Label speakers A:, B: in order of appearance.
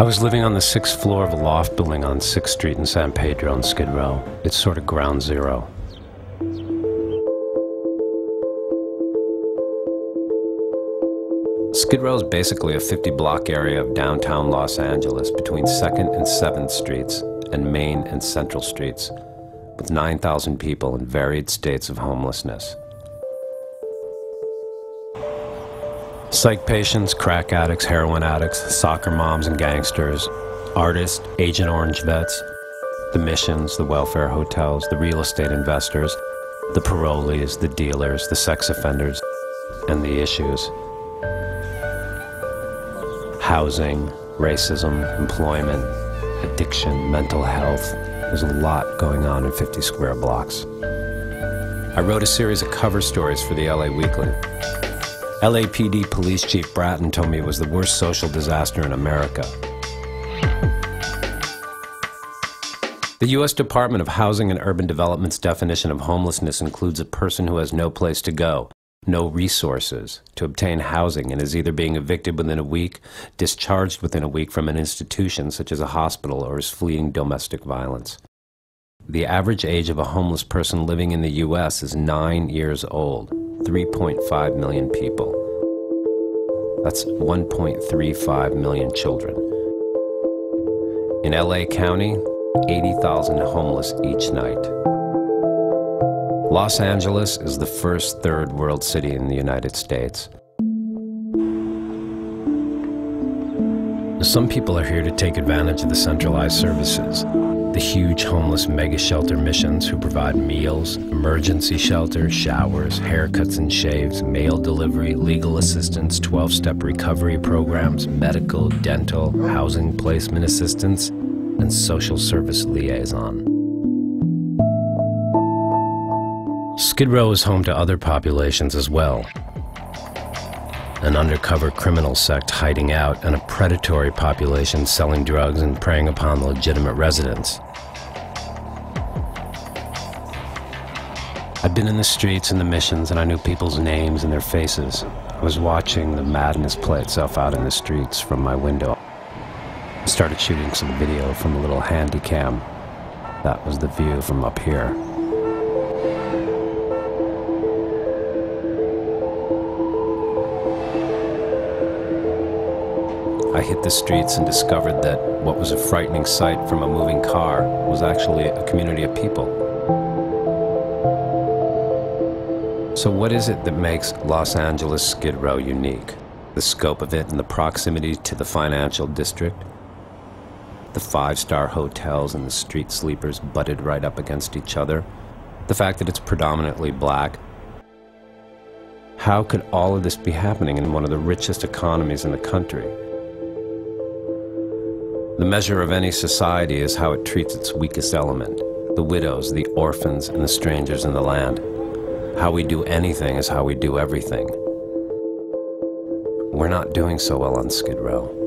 A: was living on the 6th floor of a loft building on 6th Street in San Pedro in Skid Row. It's sort of ground zero. Skid Row is basically a 50-block area of downtown Los Angeles between 2nd and 7th Streets and Main and Central Streets, with 9,000 people in varied states of homelessness. Psych patients, crack addicts, heroin addicts, soccer moms and gangsters, artists, Agent Orange vets, the missions, the welfare hotels, the real estate investors, the parolees, the dealers, the sex offenders, and the issues. Housing, racism, employment, addiction, mental health. There's a lot going on in 50 square blocks. I wrote a series of cover stories for the LA Weekly. LAPD Police Chief Bratton told me it was the worst social disaster in America. The U.S. Department of Housing and Urban Development's definition of homelessness includes a person who has no place to go, no resources to obtain housing, and is either being evicted within a week, discharged within a week from an institution such as a hospital, or is fleeing domestic violence. The average age of a homeless person living in the U.S. is 9 years old, 3.5 million people. That's 1.35 million children. In LA County, 80,000 homeless each night. Los Angeles is the first third world city in the United States. Some people are here to take advantage of the centralized services. The huge homeless mega shelter missions who provide meals, emergency shelter, showers, haircuts and shaves, mail delivery, legal assistance, 12-step recovery programs, medical, dental, housing placement assistance, and social service liaison. Skid Row is home to other populations as well. An undercover criminal sect hiding out, and a predatory population selling drugs and preying upon the legitimate residents. I'd been in the streets and the missions, and I knew people's names and their faces. I was watching the madness play itself out in the streets from my window. I started shooting some video from a little handy cam. That was the view from up here. I hit the streets and discovered that what was a frightening sight from a moving car was actually a community of people. So what is it that makes Los Angeles Skid Row unique? The scope of it and the proximity to the financial district? The five-star hotels and the street sleepers butted right up against each other? The fact that it's predominantly black? How could all of this be happening in one of the richest economies in the country? The measure of any society is how it treats its weakest element, the widows, the orphans, and the strangers in the land. How we do anything is how we do everything. We're not doing so well on Skid Row.